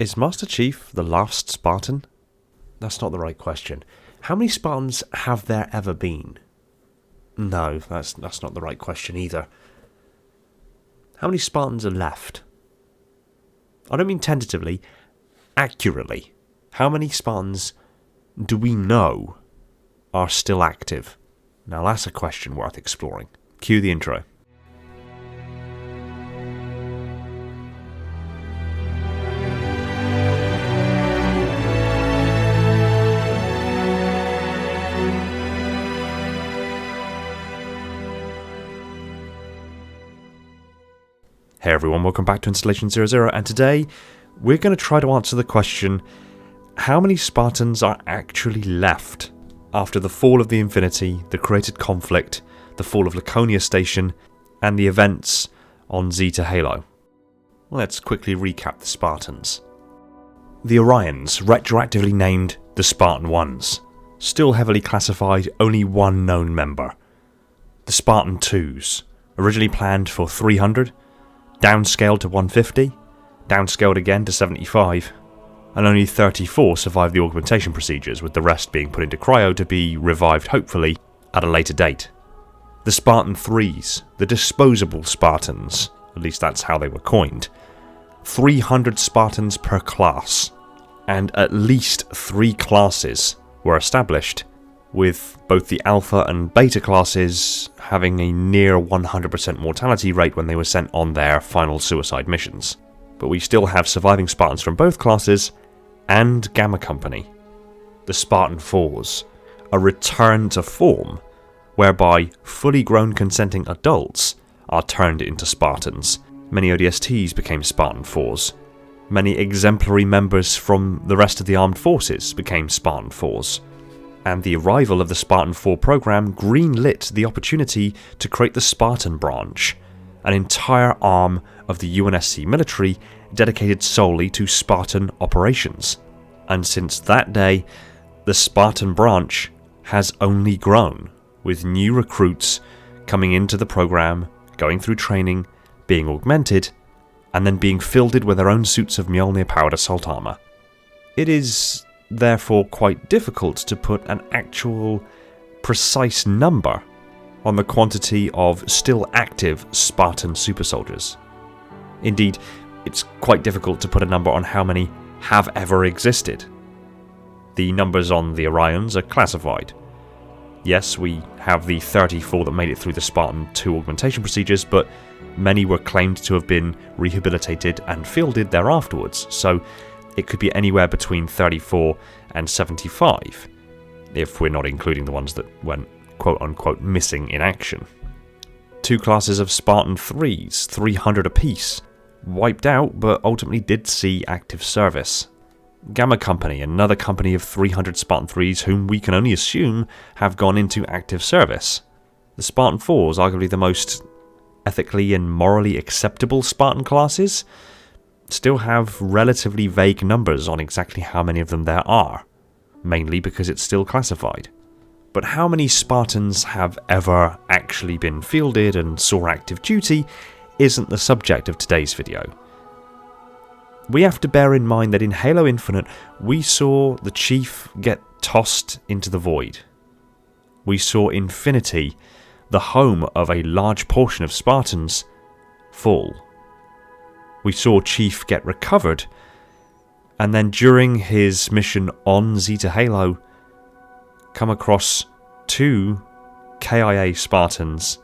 Is Master Chief the last Spartan? That's not the right question. How many Spartans have there ever been? No, that's not the right question either. How many Spartans are left? I don't mean tentatively, accurately. How many Spartans do we know are still active? Now that's a question worth exploring. Cue the intro. Hey everyone, welcome back to Installation 00, and today we're going to try to answer the question, how many Spartans are actually left after the fall of the Infinity, the created conflict, the fall of Laconia Station, and the events on Zeta Halo? Let's quickly recap the Spartans. The Orions, retroactively named the Spartan Ones, still heavily classified, only one known member. The Spartan Twos, originally planned for 300, downscaled to 150, downscaled again to 75, and only 34 survived the augmentation procedures, with the rest being put into cryo to be revived hopefully at a later date. The Spartan 3s, the disposable Spartans, at least that's how they were coined, 300 Spartans per class, and at least 3 classes were established, with both the Alpha and Beta classes having a near 100% mortality rate when they were sent on their final suicide missions. But we still have surviving Spartans from both classes and Gamma Company. The Spartan 4s, a return to form, whereby fully grown consenting adults are turned into Spartans. Many ODSTs became Spartan 4s. Many exemplary members from the rest of the armed forces became Spartan 4s. And the arrival of the Spartan 4 program greenlit the opportunity to create the Spartan branch, an entire arm of the UNSC military dedicated solely to Spartan operations. And since that day, the Spartan branch has only grown, with new recruits coming into the program, going through training, being augmented, and then being fielded with their own suits of Mjolnir-powered assault armor. It is therefore quite difficult to put an actual precise number on the quantity of still active Spartan super soldiers. Indeed, it's quite difficult to put a number on how many have ever existed. The numbers on the Orions are classified. Yes, we have the 34 that made it through the Spartan 2 augmentation procedures, but many were claimed to have been rehabilitated and fielded there afterwards, so it could be anywhere between 34 and 75, if we're not including the ones that went quote-unquote missing in action. 2 classes of Spartan 3s, 300 apiece, wiped out but ultimately did see active service. Gamma Company, another company of 300 Spartan 3s whom we can only assume have gone into active service. The Spartan 4s, arguably the most ethically and morally acceptable Spartan classes, still have relatively vague numbers on exactly how many of them there are, mainly because it's still classified. But how many Spartans have ever actually been fielded and saw active duty isn't the subject of today's video. We have to bear in mind that in Halo Infinite, we saw the Chief get tossed into the void. We saw Infinity, the home of a large portion of Spartans, fall. We saw Chief get recovered, and then during his mission on Zeta Halo, come across 2 KIA Spartans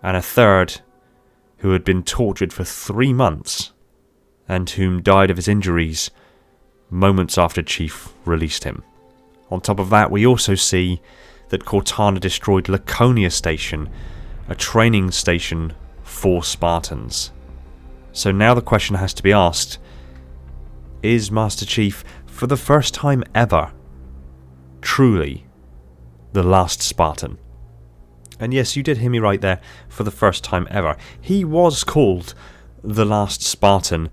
and a third who had been tortured for 3 months and whom died of his injuries moments after Chief released him. On top of that, we also see that Cortana destroyed Laconia Station, a training station for Spartans. So now the question has to be asked, is Master Chief, for the first time ever, truly the last Spartan? And yes, you did hear me right there, for the first time ever. He was called the last Spartan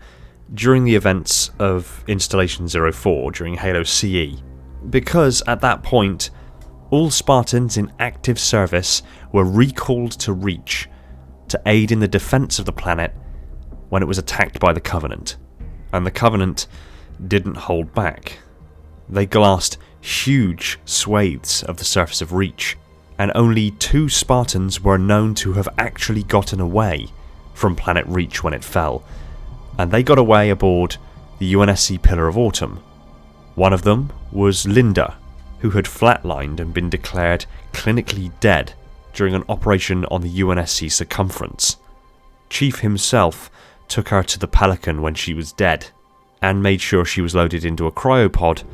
during the events of Installation 04, during Halo CE, because at that point, all Spartans in active service were recalled to Reach to aid in the defense of the planet when it was attacked by the Covenant. And the Covenant didn't hold back. They glassed huge swathes of the surface of Reach, and only 2 Spartans were known to have actually gotten away from planet Reach when it fell, and they got away aboard the UNSC Pillar of Autumn. One of them was Linda, who had flatlined and been declared clinically dead during an operation on the UNSC circumference. Chief himself took her to the Pelican when she was dead, and made sure she was loaded into a cryopod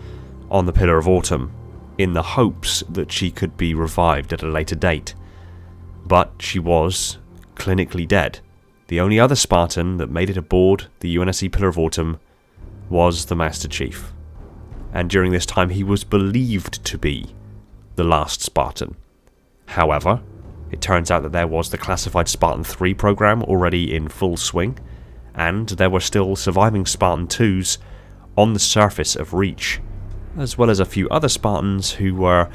on the Pillar of Autumn, in the hopes that she could be revived at a later date. But she was clinically dead. The only other Spartan that made it aboard the UNSC Pillar of Autumn was the Master Chief. And during this time he was believed to be the last Spartan. However, it turns out that there was the classified Spartan 3 program already in full swing, and there were still surviving Spartan 2s on the surface of Reach, as well as a few other Spartans who were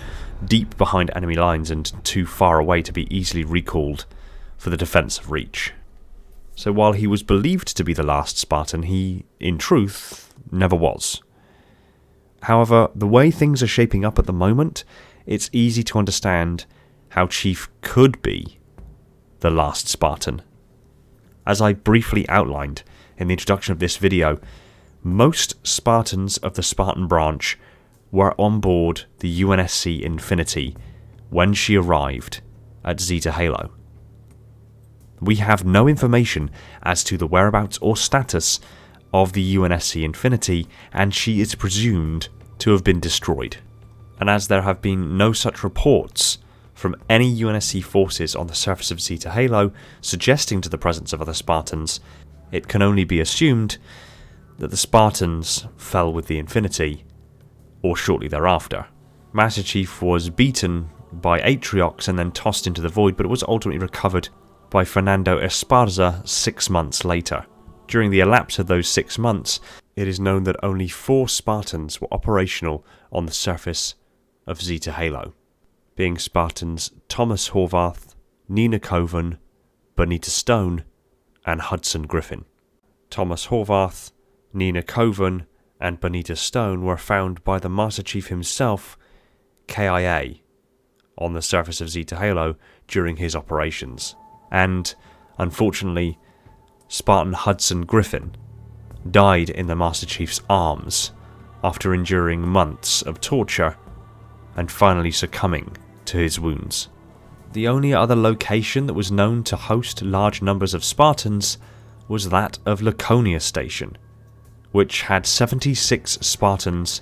deep behind enemy lines and too far away to be easily recalled for the defense of Reach. So while he was believed to be the last Spartan, he, in truth, never was. However, the way things are shaping up at the moment, it's easy to understand how Chief could be the last Spartan. As I briefly outlined in the introduction of this video, most Spartans of the Spartan branch were on board the UNSC Infinity when she arrived at Zeta Halo. We have no information as to the whereabouts or status of the UNSC Infinity, and she is presumed to have been destroyed. And as there have been no such reports from any UNSC forces on the surface of Zeta Halo suggesting to the presence of other Spartans, it can only be assumed that the Spartans fell with the Infinity, or shortly thereafter. Master Chief was beaten by Atriox and then tossed into the void, but it was ultimately recovered by Fernando Esparza 6 months later. During the elapse of those 6 months, it is known that only 4 Spartans were operational on the surface of Zeta Halo, being Spartans Thomas Horvath, Nina Coven, Bonita Stone, and Hudson Griffin. Thomas Horvath, Nina Coven, and Bonita Stone were found by the Master Chief himself, KIA, on the surface of Zeta Halo during his operations. And, unfortunately, Spartan Hudson Griffin died in the Master Chief's arms after enduring months of torture and finally succumbing to his wounds. The only other location that was known to host large numbers of Spartans was that of Laconia Station, which had 76 Spartans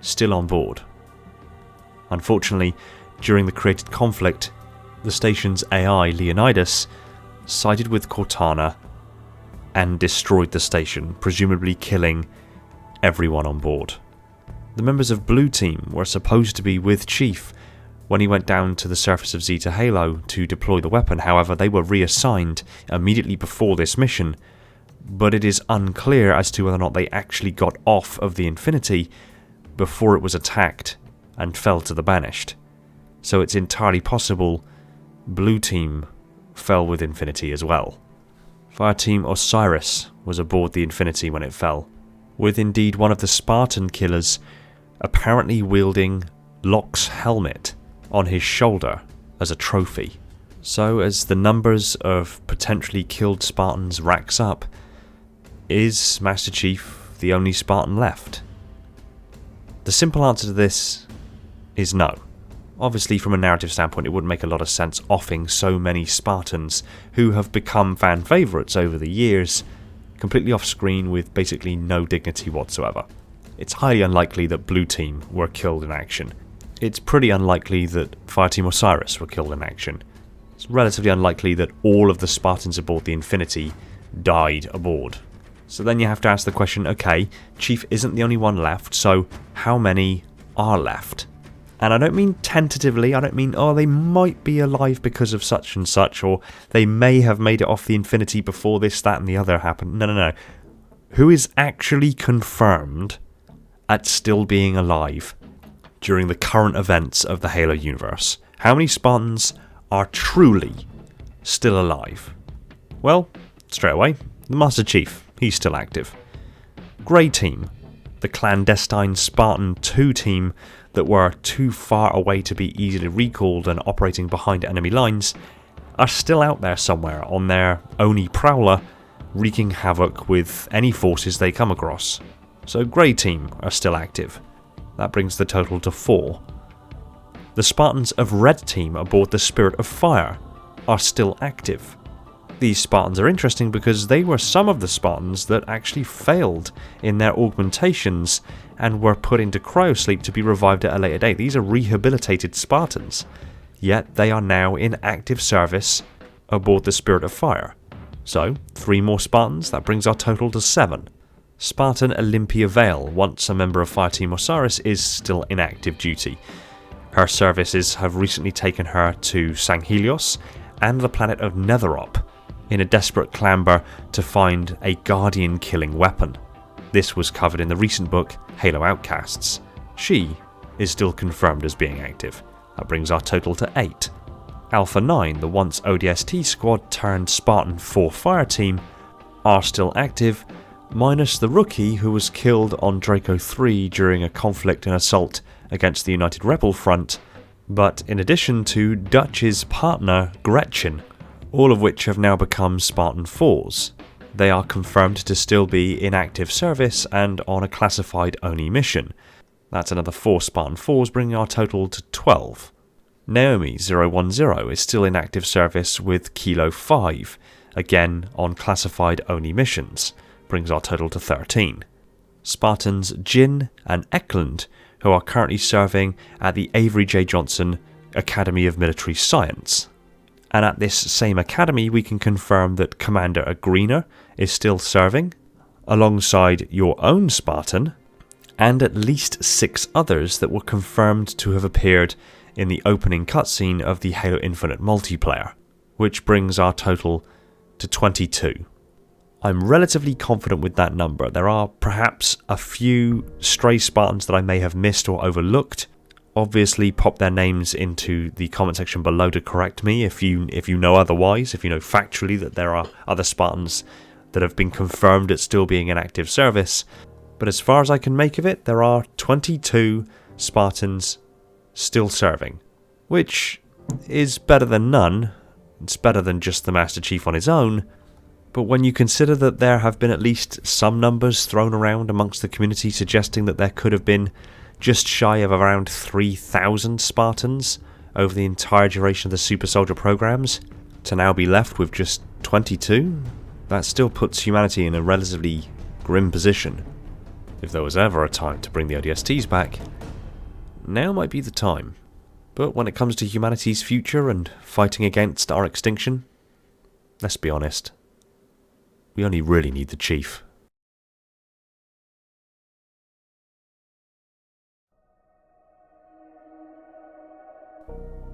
still on board. Unfortunately, during the created conflict, the station's AI, Leonidas, sided with Cortana and destroyed the station, presumably killing everyone on board. The members of Blue Team were supposed to be with Chief when he went down to the surface of Zeta Halo to deploy the weapon. However, they were reassigned immediately before this mission, but it is unclear as to whether or not they actually got off of the Infinity before it was attacked and fell to the Banished. So it's entirely possible Blue Team fell with Infinity as well. Fire Team Osiris was aboard the Infinity when it fell, with indeed one of the Spartan killers apparently wielding Locke's helmet on his shoulder as a trophy. So as the numbers of potentially killed Spartans racks up, is Master Chief the only Spartan left? The simple answer to this is no. Obviously, from a narrative standpoint, it wouldn't make a lot of sense offing so many Spartans who have become fan favourites over the years completely off screen with basically no dignity whatsoever. It's highly unlikely that Blue Team were killed in action. It's pretty unlikely that Fire Team Osiris were killed in action. It's relatively unlikely that all of the Spartans aboard the Infinity died aboard. So then you have to ask the question, okay, Chief isn't the only one left, so how many are left? And I don't mean tentatively, I don't mean, oh, they might be alive because of such and such, or they may have made it off the Infinity before this, that, and the other happened. No. Who is actually confirmed at still being alive during the current events of the Halo universe? How many Spartans are truly still alive? Well, straight away, the Master Chief, he's still active. Grey Team, the clandestine Spartan 2 team that were too far away to be easily recalled and operating behind enemy lines, are still out there somewhere on their Oni Prowler, wreaking havoc with any forces they come across. So Grey Team are still active. That brings the total to 4. The Spartans of Red Team aboard the Spirit of Fire are still active. These Spartans are interesting because they were some of the Spartans that actually failed in their augmentations and were put into cryosleep to be revived at a later date. These are rehabilitated Spartans, yet they are now in active service aboard the Spirit of Fire. So, 3 more Spartans, that brings our total to 7. Spartan Olympia Vale, once a member of Fireteam Osiris, is still in active duty. Her services have recently taken her to Sanghelios and the planet of Netherop in a desperate clamber to find a Guardian-killing weapon. This was covered in the recent book Halo Outcasts. She is still confirmed as being active. That brings our total to 8. Alpha 9, the once ODST squad turned Spartan 4 fire team, are still active, minus the rookie who was killed on Draco 3 during a conflict and assault against the United Rebel Front, but in addition to Dutch's partner Gretchen, all of which have now become Spartan 4s. They are confirmed to still be in active service and on a classified Oni mission. That's another 4 Spartan 4s, bringing our total to 12. Naomi 010 is still in active service with Kilo 5, again on classified Oni missions, brings our total to 13. Spartans Jin and Eklund, who are currently serving at the Avery J. Johnson Academy of Military Science. And at this same academy we can confirm that Commander Agrina is still serving, alongside your own Spartan, and at least 6 others that were confirmed to have appeared in the opening cutscene of the Halo Infinite multiplayer, which brings our total to 22. I'm relatively confident with that number. There are perhaps a few stray Spartans that I may have missed or overlooked. Obviously pop their names into the comment section below to correct me if you know otherwise, if you know factually that there are other Spartans that have been confirmed as still being in active service. But as far as I can make of it, there are 22 Spartans still serving, which is better than none. It's better than just the Master Chief on his own. But when you consider that there have been at least some numbers thrown around amongst the community suggesting that there could have been just shy of around 3,000 Spartans over the entire duration of the Super Soldier programs, to now be left with just 22, that still puts humanity in a relatively grim position. If there was ever a time to bring the ODSTs back, now might be the time. But when it comes to humanity's future and fighting against our extinction, let's be honest, we only really need the Chief.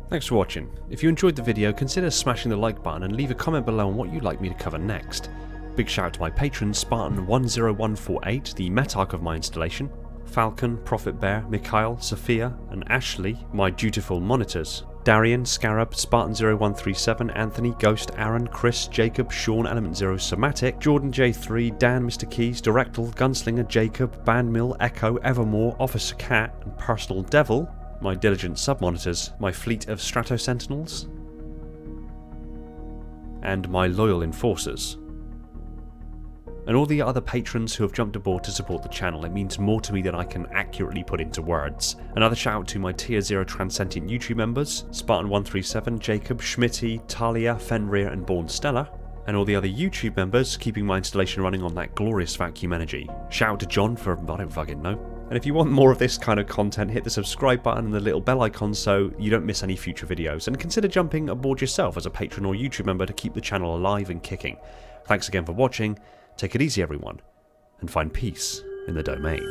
Thanks for watching. If you enjoyed the video, consider smashing the like button and leave a comment below on what you'd like me to cover next. Big shout out to my patrons, Spartan 10148, the Metarch of my installation, Falcon, Prophet Bear, Mikhail, Sophia, and Ashley, my dutiful monitors, Darian, Scarab, Spartan 0137, Anthony, Ghost, Aaron, Chris, Jacob, Sean, Element Zero, Somatic, Jordan J3, Dan, Mr. Keys, Directal, Gunslinger, Jacob, Bandmill, Echo, Evermore, Officer Cat, and Personal Devil, my diligent sub-monitors, my fleet of Strato Sentinels, and my loyal enforcers. And all the other patrons who have jumped aboard to support the channel. It means more to me than I can accurately put into words. Another shout out to my Tier 0 Transcendent YouTube members, Spartan 137, Jacob, Schmitty, Talia, Fenrir, and Born Stellar, and all the other YouTube members keeping my installation running on that glorious vacuum energy. Shout out to John for I don't fucking know. And if you want more of this kind of content, hit the subscribe button and the little bell icon so you don't miss any future videos, and consider jumping aboard yourself as a patron or YouTube member to keep the channel alive and kicking. Thanks again for watching, take it easy everyone, and find peace in the domain.